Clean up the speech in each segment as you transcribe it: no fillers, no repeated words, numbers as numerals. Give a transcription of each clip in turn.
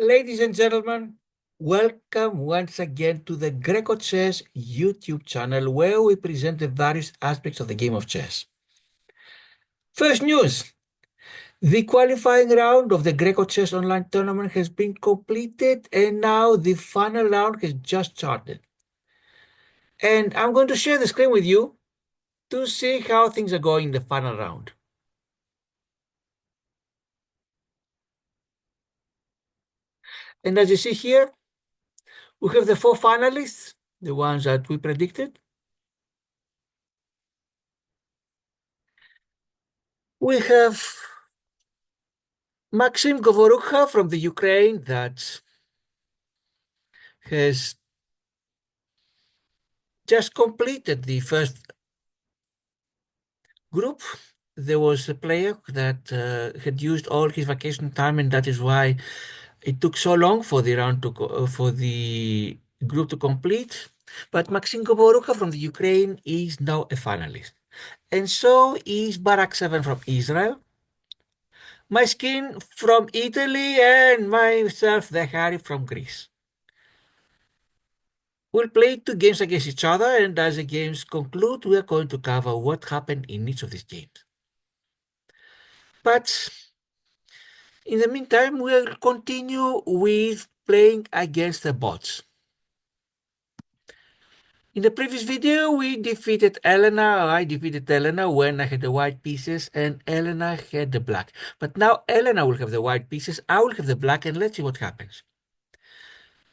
Ladies and gentlemen, welcome once again to the grecochess YouTube channel where we present the various aspects of the game of chess. First news, the qualifying round of the grecochess online tournament has been completed and now the final round has just started. And I'm going to share the screen with you to see how things are going in the final round. And as you see here, we have the four finalists, the ones that we predicted. We have Maxim Govorukha from the Ukraine that has just completed the first group. There was a player that had used all his vacation time, and that is why it took so long for the round to for the group to complete. But Maxim Govorukha from the Ukraine is now a finalist, and so is Barak Seven from Israel, my skin from Italy, and myself, the Harry from Greece. We'll play two games against each other, and as the games conclude, we are going to cover what happened in each of these games. But in the meantime, we'll continue with playing against the bots. In the previous video, we defeated Elena, or I defeated Elena when I had the white pieces and Elena had the black. But now Elena will have the white pieces, I will have the black, and let's see what happens.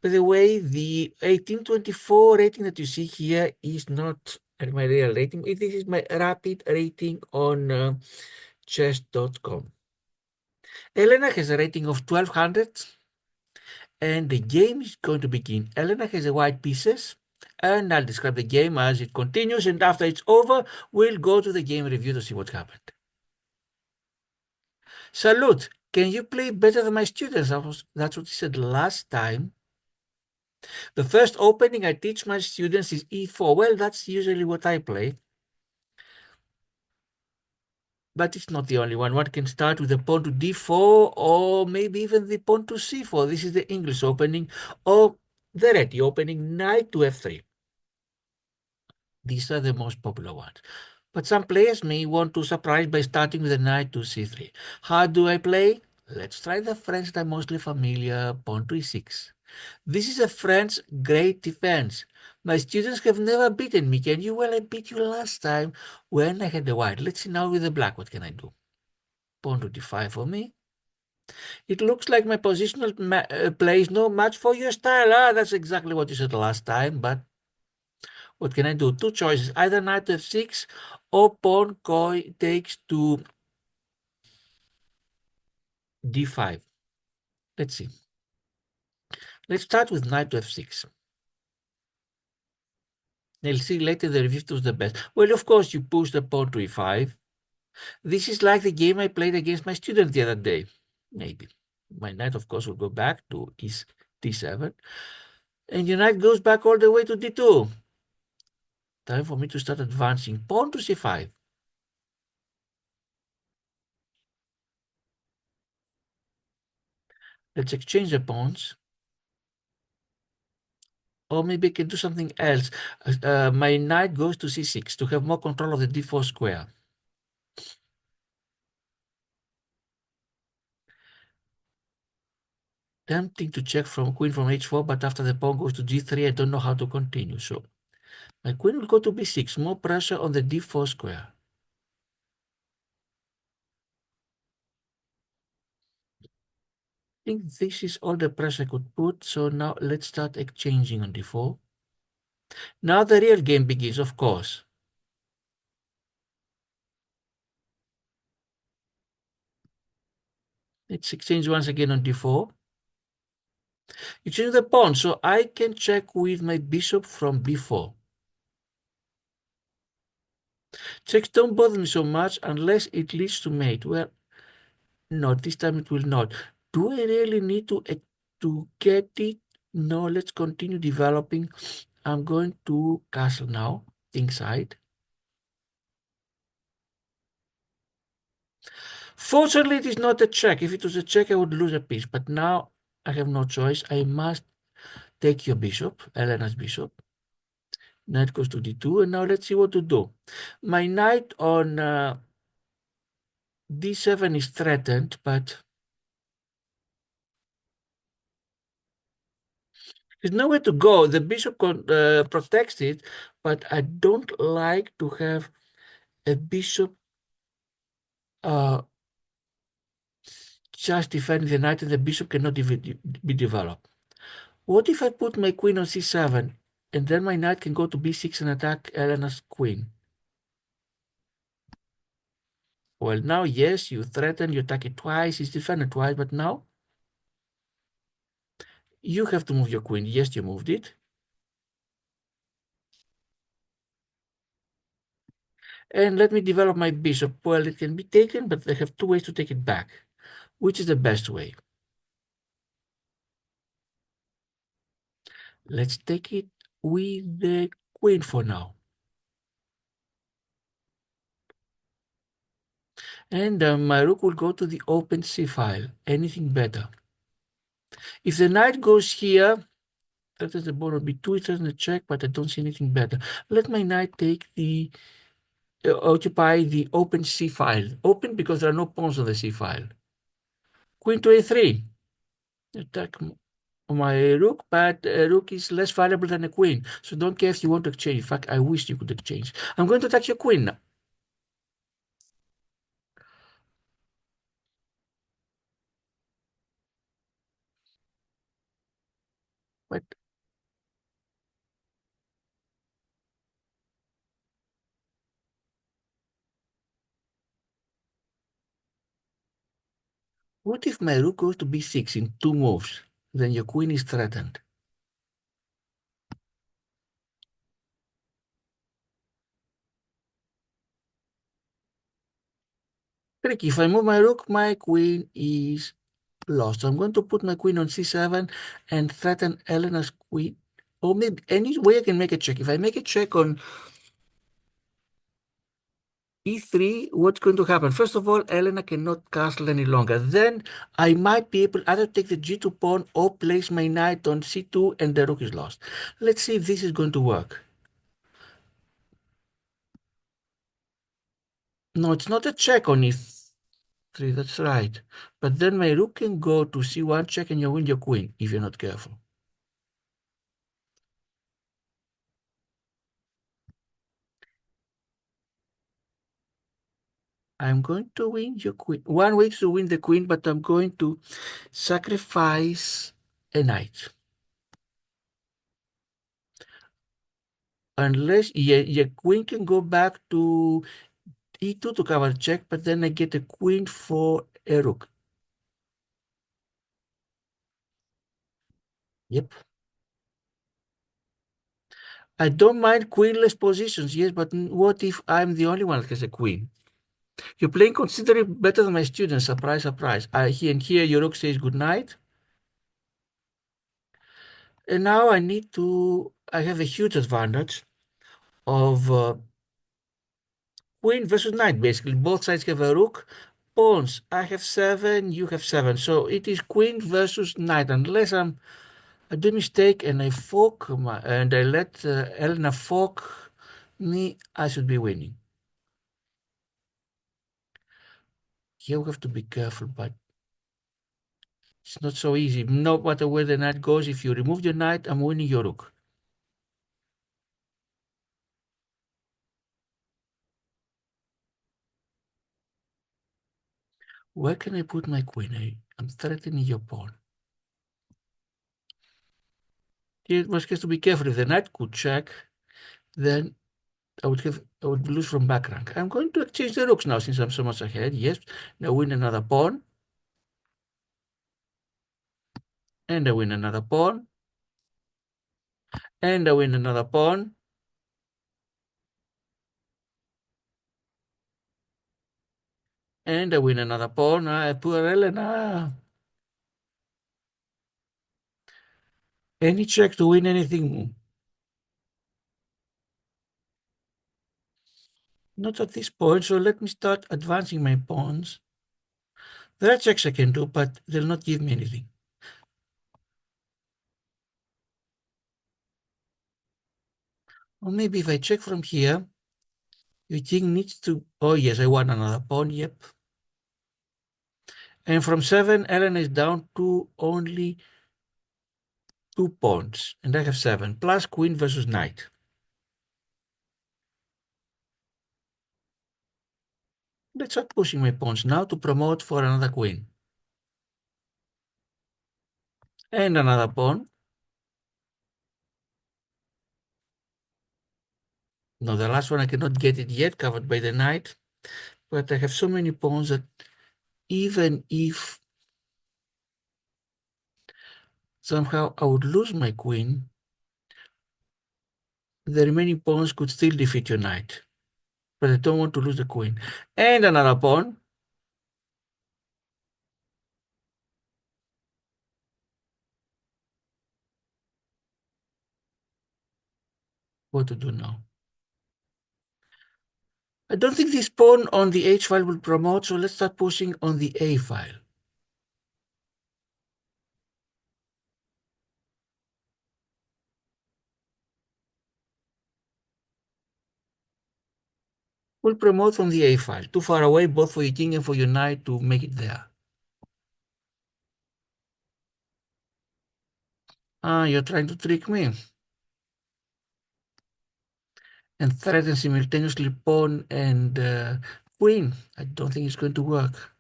By the way, the 1824 rating that you see here is not my real rating. This is my rapid rating on chess.com. Elena has a rating of 1200 and the game is going to begin. Elena has the white pieces and I'll describe the game as it continues, and after it's over, we'll go to the game review to see what happened. Salute, can you play better than my students? That's what he said last time. The first opening I teach my students is e4. Well, that's usually what I play. But it's not the only one. One can start with the pawn to d4 or maybe even the pawn to c4. This is the English opening, or the ready opening, knight to f3. These are the most popular ones. But some players may want to surprise by starting with a knight to c3. How do I play? Let's try the French that I'm mostly familiar, pawn to e6. This is a French great defense. My students have never beaten me. Can you? Well, I beat you last time when I had the white. Let's see now with the black. What can I do? Pawn to d5 for me. It looks like my positional play is no match for your style. Ah, that's exactly what you said last time, but what can I do? Two choices, either knight to f6 or pawn takes to d5. Let's see. Let's start with knight to f6. They'll see later the review was the best. Well, of course, you push the pawn to e5. This is like the game I played against my student the other day. Maybe. My knight, of course, will go back to d7. And your knight goes back all the way to d2. Time for me to start advancing. Pawn to c5. Let's exchange the pawns. Or maybe I can do something else. My knight goes to c6 to have more control of the d4 square. Tempting to check from queen from h4, but after the pawn goes to g3, I don't know how to continue. So my queen will go to b6, more pressure on the d4 square. I think this is all the pressure I could put. So now let's start exchanging on d4. Now the real game begins, of course. Let's exchange once again on d4. You change the pawn, so I can check with my bishop from b4. Checks don't bother me so much unless it leads to mate. Well, no, this time it will not. Do I really need to get it? No, let's continue developing. I'm going to castle now, inside. Fortunately, it is not a check. If it was a check, I would lose a piece. But now I have no choice. I must take your bishop, Elena's bishop. Knight goes to d2, and now let's see what to do. My knight on d7 is threatened, but there's nowhere to go. The bishop protects it, but I don't like to have a bishop just defending the knight, and the bishop cannot be developed. What if I put my queen on c7, and then my knight can go to b6 and attack Elena's queen? Well, now, yes, you threaten, you attack it twice, it's defended twice, but now you have to move your queen. Yes, you moved it. And let me develop my bishop. Well, it can be taken, but I have two ways to take it back. Which is the best way? Let's take it with the queen for now. And my rook will go to the open c file. Anything better? If the knight goes here, that is the ball on b2, it doesn't check, but I don't see anything better. Let my knight take the occupy the open c file. Open because there are no pawns on the c file. Queen to a3. Attack my rook, but a rook is less valuable than a queen. So don't care if you want to exchange. In fact, I wish you could exchange. I'm going to attack your queen now. But what if my rook goes to b6 in two moves? Then your queen is threatened. Tricky. If I move my rook, my queen is lost. So I'm going to put my queen on c7 and threaten Elena's queen. Or maybe any way I can make a check. If I make a check on e3, what's going to happen? First of all, Elena cannot castle any longer. Then I might be able either take the g2 pawn or place my knight on c2 and the rook is lost. Let's see if this is going to work. No, it's not a check on e3, that's right. But then my rook can go to c1 check and you win your queen if you're not careful. I'm going to win your queen. One way to win the queen, but I'm going to sacrifice a knight. Unless your queen can go back to e2 to cover check, but then I get a queen for a rook. Yep. I don't mind queenless positions, yes, but what if I'm the only one that has a queen? You're playing considerably better than my students. Surprise, surprise. Here your rook says good night. And now I have a huge advantage of queen versus knight, basically. Both sides have a rook. Pawns, I have 7, you have 7. So it is queen versus knight, unless I do a mistake and I fork and I let Elena fork me, I should be winning. Here we have to be careful, but it's not so easy. No matter where the knight goes, if you remove your knight, I'm winning your rook. Where can I put my queen? I'm threatening your pawn. Here it must have to be careful. If the knight could check, then I would lose from back rank. I'm going to exchange the rooks now since I'm so much ahead. Yes, now win another pawn. And I win another pawn. And I win another pawn. And I win another pawn. Poor Elena. Any check to win anything? Not at this point, so let me start advancing my pawns. There are checks I can do, but they'll not give me anything. Or maybe if I check from here, your king needs to... Oh, yes, I want another pawn, yep. And from 7, Elena is down to only 2 pawns. And I have 7, plus queen versus knight. Let's start pushing my pawns now to promote for another queen. And another pawn. No, the last one I cannot get it yet, covered by the knight. But I have so many pawns that even if somehow I would lose my queen, the remaining pawns could still defeat your knight. But I don't want to lose the queen. And another pawn. What to do now? I don't think this pawn on the H file will promote, so let's start pushing on the A file. We'll promote from the A file. Too far away, both for your king and for your knight to make it there. Ah, you're trying to trick me. And threaten simultaneously pawn and queen. I don't think it's going to work.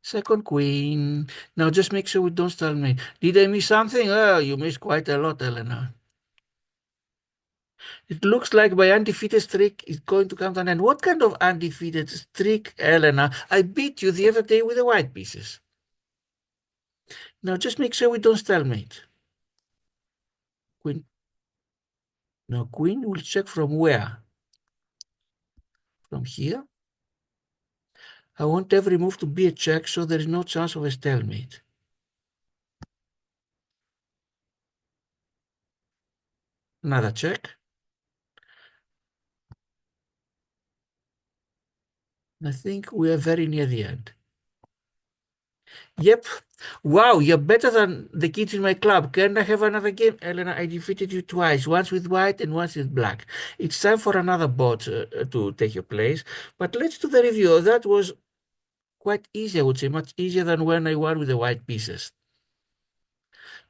Second queen. Now just make sure we don't stalemate. Did I miss something? Oh, you missed quite a lot, Elena. It looks like my undefeated streak is going to come to an end. What kind of undefeated streak, Elena? I beat you the other day with the white pieces. Now just make sure we don't stalemate. Queen. Now queen will check from where? From here? I want every move to be a check so there is no chance of a stalemate. Another check. I think we are very near the end. Yep. Wow, you're better than the kids in my club. Can I have another game? Elena, I defeated you twice, once with white and once with black. It's time for another bot to take your place. But let's do the review. That was quite easy, I would say, much easier than when I won with the white pieces.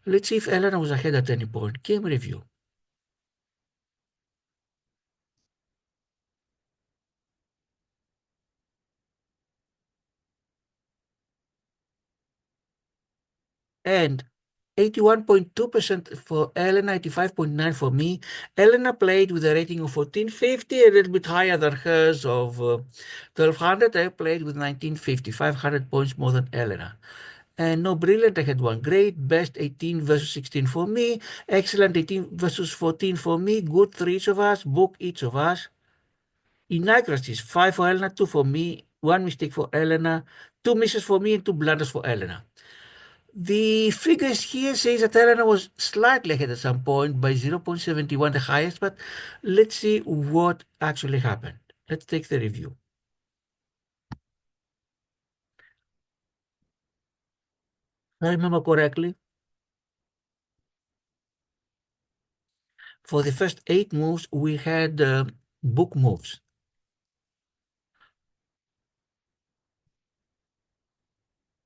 Let's see if Elena was ahead at any point. Game review. And 81.2% for Elena, 85.9 for me. Elena played with a rating of 1450, a little bit higher than hers of 1200. I played with 1950, 500 points more than Elena. And no brilliant, I had one great, best 18 versus 16 for me, excellent 18 versus 14 for me, good for each of us, book each of us. Inaccuracies, 5 for Elena, 2 for me, 1 mistake for Elena, 2 misses for me, and 2 blunders for Elena. The figures here says that Elena was slightly ahead at some point by 0.71, the highest, but let's see what actually happened. Let's take the review. If I remember correctly, for the first 8 moves, we had book moves.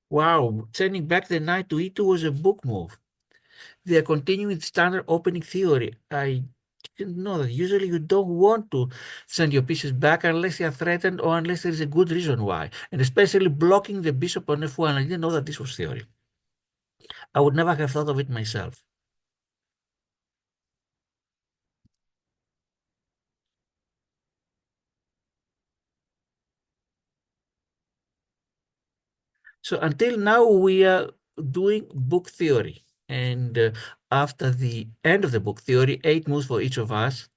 Wow, sending back the knight to e2 was a book move. They are continuing with standard opening theory. I didn't know that. Usually you don't want to send your pieces back unless they are threatened or unless there is a good reason why. And especially blocking the bishop on f1. I didn't know that this was theory. I would never have thought of it myself. So until now we are doing book theory. And after the end of the book theory, 8 moves for each of us,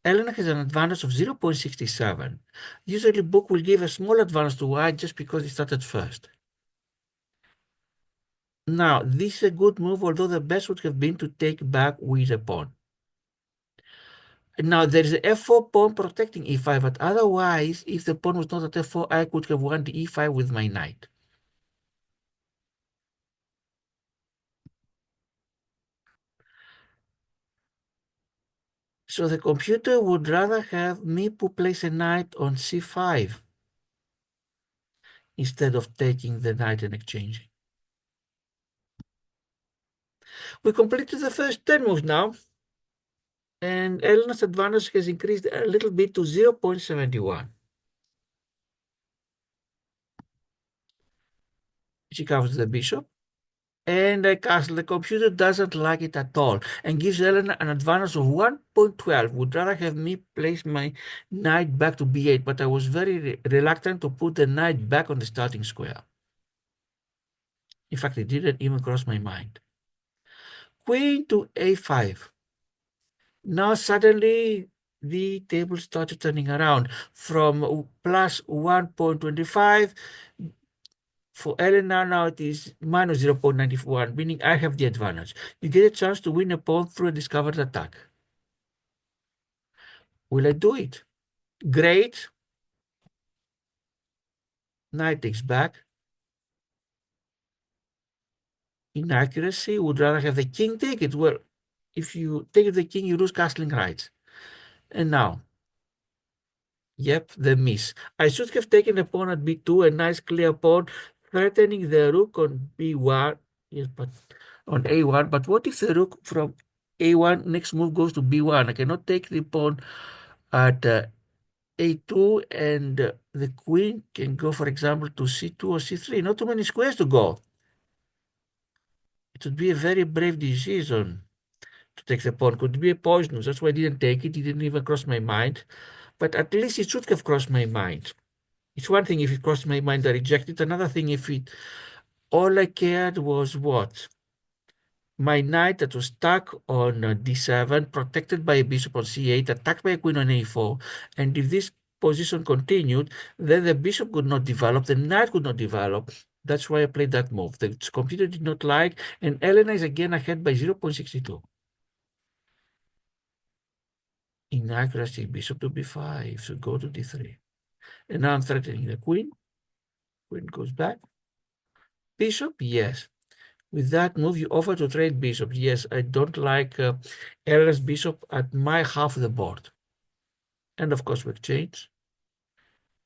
Elena has an advantage of 0.67. Usually book will give a small advantage to white just because it started first. Now, this is a good move, although the best would have been to take back with a pawn. Now, there is a f4 pawn protecting e5, but otherwise, if the pawn was not at f4, I could have won the e5 with my knight. So the computer would rather have me place a knight on c5 instead of taking the knight and exchanging. We completed the first 10 moves now, and Elena's advantage has increased a little bit to 0.71. She covers the bishop, and I castle. The computer doesn't like it at all and gives Elena an advantage of 1.12. Would rather have me place my knight back to b8, but I was very reluctant to put the knight back on the starting square. In fact, it didn't even cross my mind. Queen to a5. Now suddenly the table started turning around from plus 1.25 for Elena. Now it is minus 0.91, meaning I have the advantage. You get a chance to win a pawn through a discovered attack. Will I do it? Great. Knight takes back. Inaccuracy. Would rather have the king take it. Well, if you take the king, you lose castling rights. And now, yep, the miss. I should have taken a pawn at b2, a nice clear pawn, threatening the rook on b1. Yes, but on a1. But what if the rook from a1 next move goes to b1? I cannot take the pawn at a2, and the queen can go, for example, to c2 or c3. Not too many squares to go. It would be a very brave decision to take the pawn. Could be a poisonous. That's why I didn't take it. It didn't even cross my mind. But at least it should have crossed my mind. It's one thing if it crossed my mind, I reject it. Another thing if it all I cared was what? My knight that was stuck on d7, protected by a bishop on c8, attacked by a queen on a4. And if this position continued, then the bishop could not develop, the knight could not develop. That's why I played that move. The computer did not like, and Elena is again ahead by 0.62. Inaccuracy, bishop to b5, so go to d3. And now I'm threatening the queen. Queen goes back. Bishop, yes. With that move, you offer to trade bishop. Yes, I don't like Elena's bishop at my half of the board. And of course, we exchange.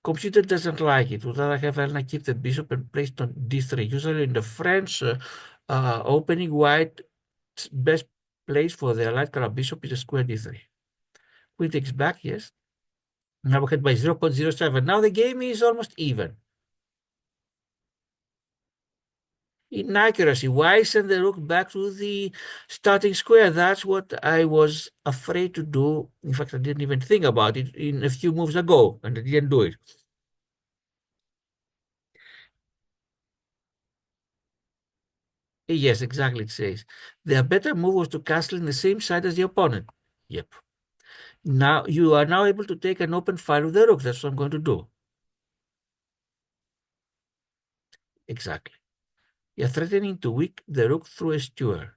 Computer doesn't like it. Would rather have Elena keep the bishop and place it on d3. Usually in the French opening, white best place for the light color bishop is a square d3. Queen takes back, yes. Now we're ahead by 0.07. Now the game is almost even. Inaccuracy. Why send the rook back to the starting square? That's what I was afraid to do. In fact, I didn't even think about it in a few moves ago, and I didn't do it. Yes, exactly, it says. The better move was to castle in the same side as the opponent. Yep. Now, you are now able to take an open file with the rook. That's what I'm going to do. Exactly. You're threatening to weak the rook through a steward.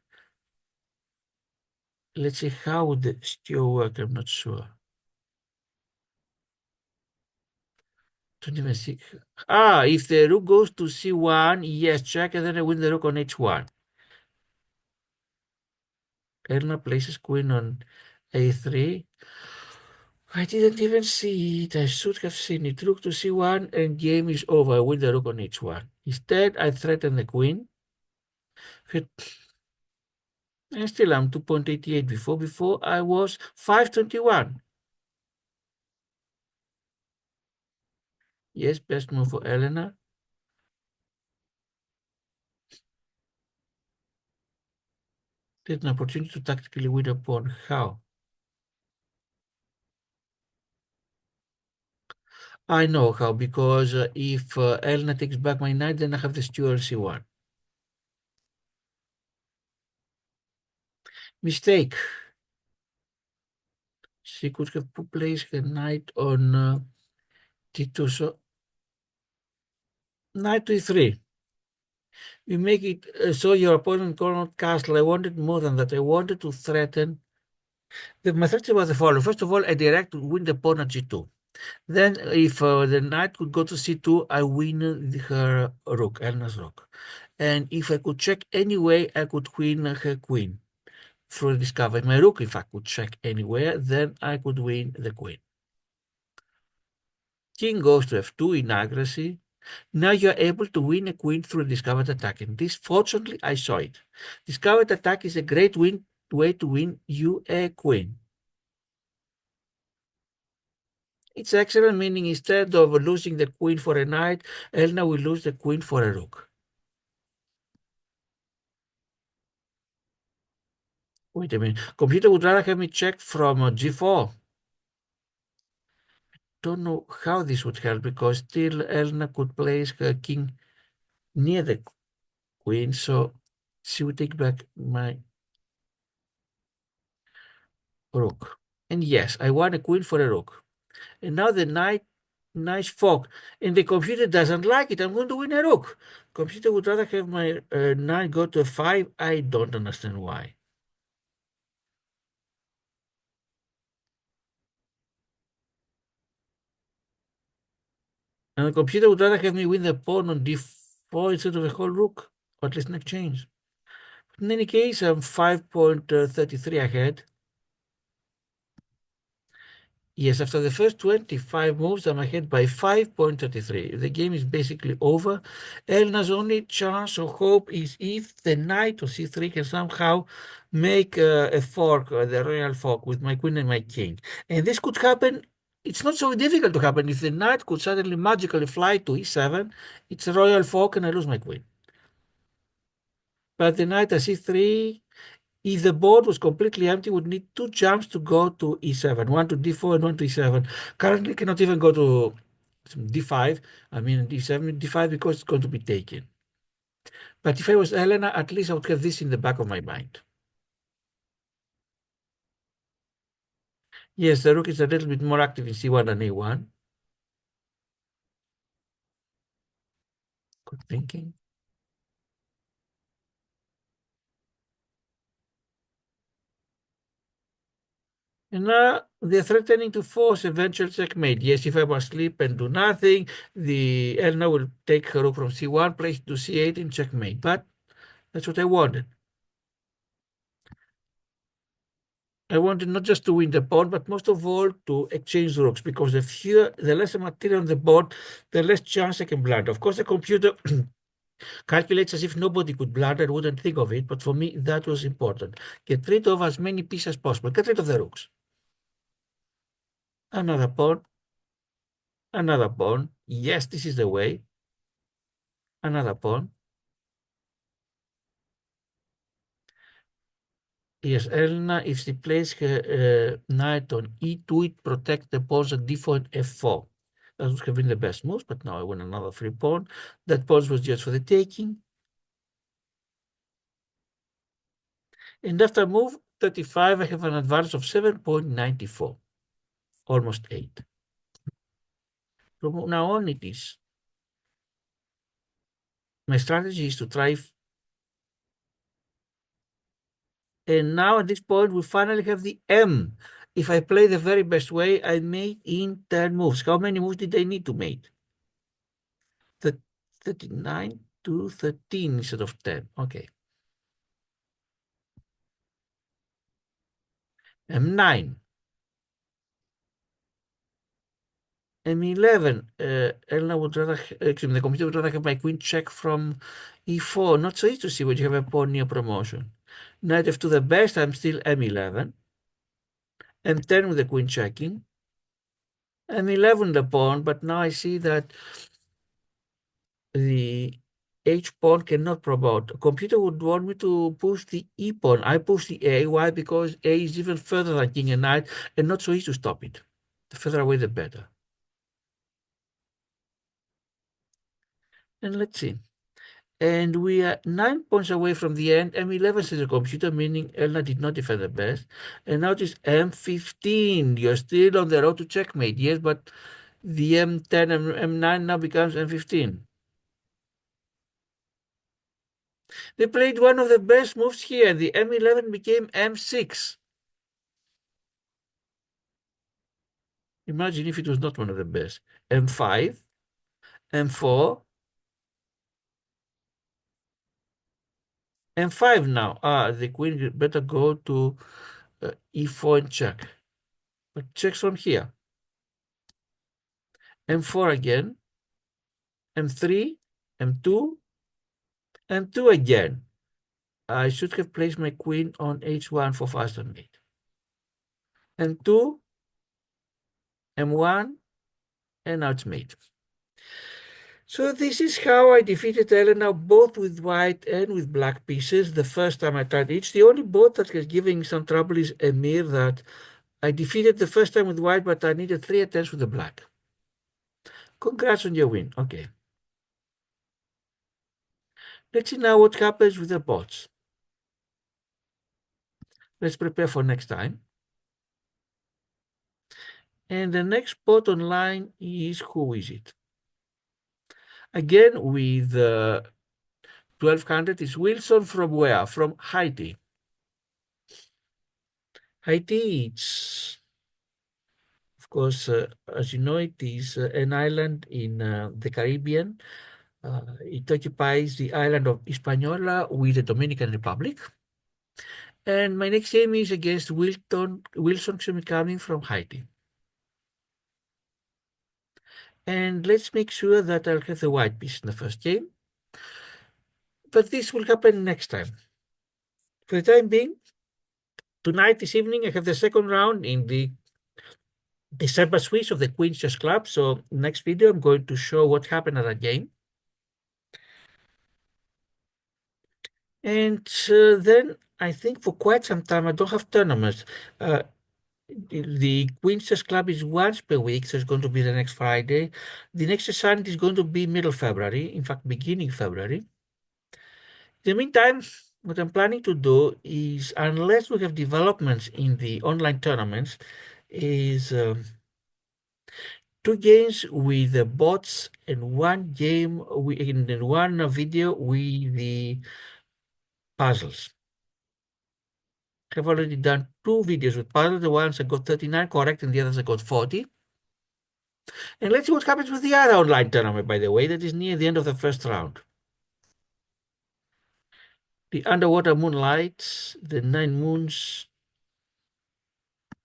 Let's see how would the steward work. I'm not sure. Don't even see. If the rook goes to c1, yes, check, and then I win the rook on h1. Elena places queen on a3. I didn't even see it. I should have seen it. Rook to c1, and game is over. I win the rook on h1. Instead, I threaten the queen. And still, I'm 2.88 before. Before, I was 521. Yes, best move for Elena. There's an opportunity to tactically win a pawn. How? I know how, because if Elena takes back my knight, then I have the steward c1. Mistake. She could have placed her knight on d2, so knight to e3. You make it so your opponent cannot castle. I wanted more than that. I wanted to threaten. My strategy was the following. First of all, I direct to win the pawn at g2. Then, if the knight could go to c2, I win her rook, Elena's rook. And if I could check any way, I could win her queen. through the discovery. My rook, if I could check anywhere, then I could win the queen. King goes to f2 in accuracy. Now you're able to win a queen through a discovered attack. And this, fortunately, I saw it. Discovered attack is a great way to win you a queen. It's excellent, meaning instead of losing the queen for a knight, Elena will lose the queen for a rook. Wait a minute. Computer would rather have me check from g4. Don't know how this would help because still Elena could place her king near the queen, so she would take back my rook. And yes, I won a queen for a rook. And now the knight, nice fork. And the computer doesn't like it. I'm going to win a rook. Computer would rather have my knight go to f5. I don't understand why. And the computer would rather have me win the pawn on d4 instead of a whole rook, or at least an exchange. In any case, I'm 5.33 ahead. Yes, after the first 25 moves, I'm ahead by 5.33. The game is basically over. Elena's only chance or hope is if the knight or c3 can somehow make a fork, the royal fork, with my queen and my king. And this could happen. It's not so difficult to happen. If the knight could suddenly magically fly to e7, it's a royal fork and I lose my queen. But the knight at c3, if the board was completely empty, would need two jumps to go to e7, one to d4 and one to e7. Currently cannot even go to d5, I mean d7, d5 because it's going to be taken. But if I was Elena, at least I would have this in the back of my mind. Yes, the rook is a little bit more active in c1 than a1. Good thinking. And now they're threatening to force eventual checkmate. Yes, if I was asleep and do nothing, the Elena will take her rook from c1, place to c8 in checkmate. But that's what I wanted. I wanted not just to win the pawn, but most of all to exchange rooks, because the less material on the board, the less chance I can blunder. Of course, the computer calculates as if nobody could blunder and wouldn't think of it, but for me, that was important. Get rid of as many pieces as possible. Get rid of the rooks. Another pawn. Another pawn. Yes, this is the way. Another pawn. Yes, Elena, if she plays her knight on e2, it protects the pawns at d4 and f4. That would have been the best moves, but now I win another free pawn. That pawn was just for the taking. And after move 35, I have an advantage of 7.94, almost 8. From now on, it is. My strategy is to try. And now at this point, we finally have the M. If I play the very best way, I made in 10 moves. How many moves did I need to make? 39 to 13 instead of 10. Okay. M9. M11. Elena would rather, excuse me, the computer would rather have my queen check from e4. Not so easy to see when you have a pawn near promotion. Knight f2 the best. I'm still m11. M10 with the queen checking. M11 the pawn, but now I see that the h pawn cannot promote. A computer would want me to push the e pawn. I push the a. Why? Because a is even further than king and knight and not so easy to stop it. The further away, the better. And let's see. And we are 9 points away from the end. M11 says a computer, meaning Elena did not defend the best. And now it is M15. You're still on the road to checkmate. Yes, but the M10 and M9 now becomes M15. They played one of the best moves here. The M11 became M6. Imagine if it was not one of the best. M5, M4, M5 now. The queen better go to E4 and check. But checks from here. M4 again. M3, M2, M2 again. I should have placed my queen on H1 for faster mate. M2, M1, and now it's mate. So this is how I defeated Elena, both with white and with black pieces. The first time I tried each. The only board that has given me some trouble is Emir, that I defeated the first time with white, but I needed 3 attempts with the black. Congrats on your win. Okay. Let's see now what happens with the bots. Let's prepare for next time. And the next bot online is, who is it? Again, with 1200 is Wilson from where? From Haiti. Haiti, it's, of course, as you know, it is an island in the Caribbean. It occupies the island of Hispaniola with the Dominican Republic. And my next game is against Wilson coming from Haiti. And let's make sure that I'll have the white piece in the first game. But this will happen next time. For the time being, tonight, this evening, I have the second round in the December Swiss of the Queen's Chess Club. So next video, I'm going to show what happened at that game. And then I think for quite some time, I don't have tournaments. The Queen's Chess Club is once per week, so it's going to be the next Friday. The next assignment is going to be middle February, in fact, beginning February. In the meantime, what I'm planning to do is, unless we have developments in the online tournaments, is 2 games with the bots and 1 game in 1 video with the puzzles. I've already done 2 videos with puzzles. The ones I got 39 correct and the others I got 40. And let's see what happens with the other online tournament, by the way, that is near the end of the first round. The Underwater Moonlight, the 9 Moons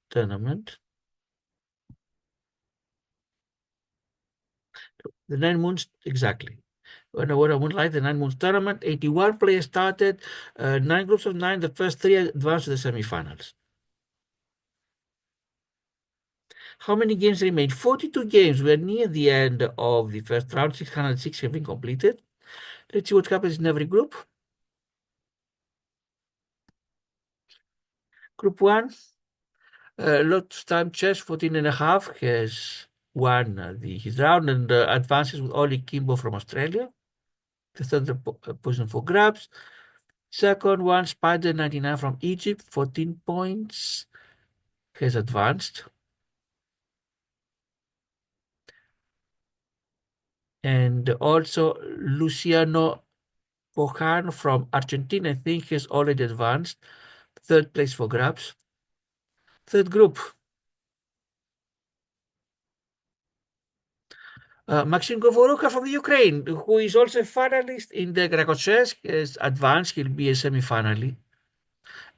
tournament. The 9 Moons, exactly. Underwater Moonlight, the 9 Moons tournament. 81 players started, 9 groups of 9. The first 3 advanced to the semifinals. How many games remain? 42 games. We're near the end of the first round. 606 have been completed. Let's see what happens in every group. Group 1, lot of time chess, 14.5, has won his round and advances with Ollie Kimbo from Australia. The third position for grabs. Second one, Spider 99 from Egypt, 14 points, has advanced. And also Luciano Cojan from Argentina, I think, has already advanced. Third place for grabs. Third group. Maxim Govoruka from the Ukraine, who is also a finalist in the grecochess, has advanced. He'll be a semi-finalist.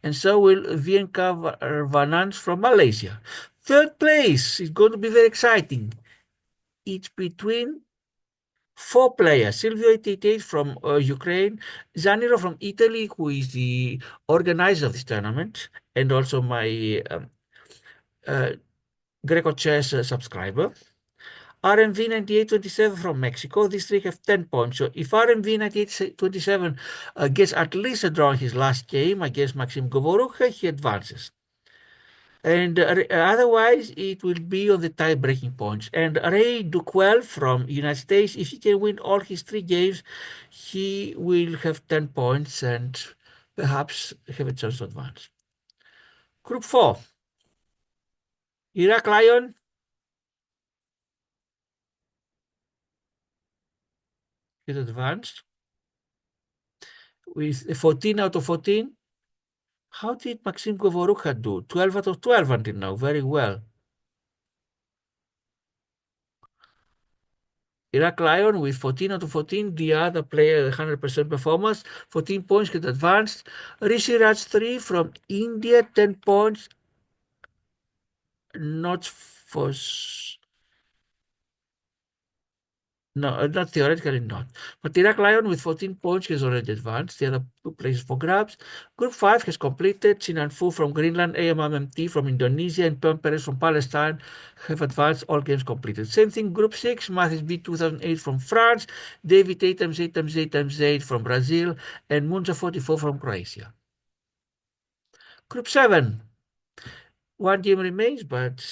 And so will Vienka Vanans from Malaysia. Third place is going to be very exciting. It's between 4 players. Silvio 88 from Ukraine, Zaniro from Italy, who is the organizer of this tournament, and also my grecochess subscriber. RMV 9827 from Mexico. These 3 have 10 points. So if RMV 9827 gets at least a draw in his last game against Maxim Govorukha, he advances. And otherwise, it will be on the tie-breaking points. And Ray Duquel from United States, if he can win all his 3 games, he will have 10 points and perhaps have a chance to advance. Group 4. Iraq Lion. Is advanced with 14 out of 14. How did Maxim Govorukha do? 12 out of 12 until now. Very well. Iraq Lion with 14 out of 14. The other player, 100% performance. 14 points, get advanced. Rishi Raj 3 from India, 10 points. Not for. No, not theoretically not. But Iraq Lion with 14 points has already advanced. The other two places for grabs. Group 5 has completed. Sinan Fu from Greenland, AMMT from Indonesia, and Pem Perez from Palestine have advanced. All games completed. Same thing, Group 6, Mathis B 2008 from France, David 8x8x8x8 from Brazil, and Munza 44 from Croatia. Group 7, one game remains, but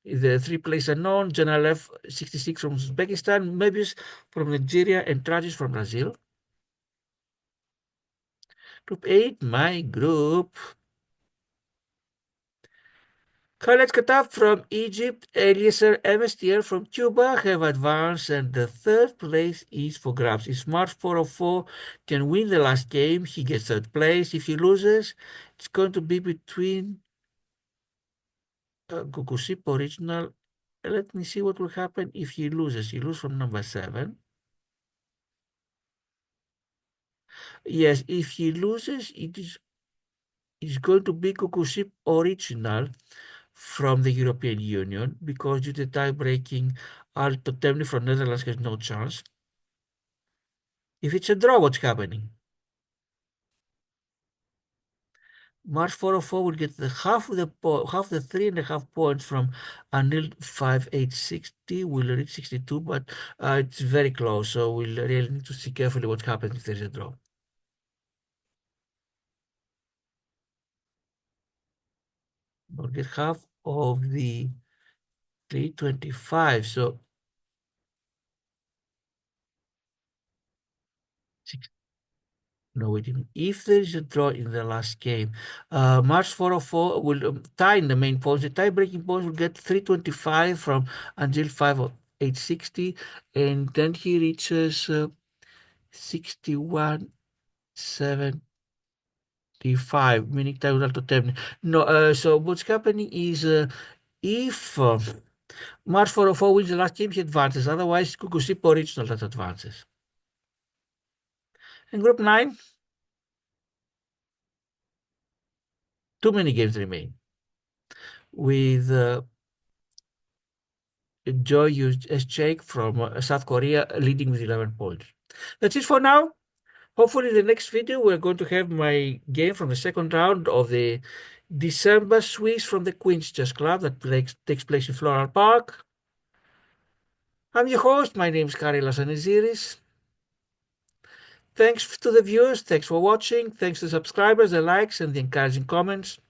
the three players are known. Janalev 66 from Uzbekistan, Mebius from Nigeria, and Tragis from Brazil. Group 8, my group. Khaled Khattab from Egypt, Eliezer MSTR from Cuba have advanced, and the third place is for grabs. If Smart 404 can win the last game, he gets third place. If he loses, it's going to be between Kukusip original. Let me see what will happen if he loses. He loses from number 7. Yes, if he loses, it's going to be Kukusip original from the European Union, because due to tie-breaking, Alto Temni from Netherlands has no chance. If it's a draw, what's happening? March 404 will get the half the 3.5 points from Anil 5860. Will reach 62, but it's very close, so we'll really need to see carefully what happens if there's a draw. We'll get half of the 325, so no, we didn't. If there is a draw in the last game, March 404 will tie in the main points. The tie-breaking points will get 325 from until 5860, and then he reaches 6175, meaning tie without to 10. No, so what's happening is if March 404 wins the last game, he advances. Otherwise, Kukusipo original that advances. In Group 9, too many games remain, with Joy Eschek from South Korea leading with 11 points. That's it for now. Hopefully in the next video we're going to have my game from the second round of the December Swiss from the Queen's Chess Club that takes place in Floral Park. I'm your host. My name is Karilas Aniziris. Thanks to the viewers. Thanks for watching. Thanks to the subscribers, the likes, and the encouraging comments.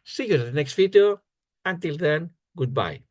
See you in the next video. Until then, goodbye.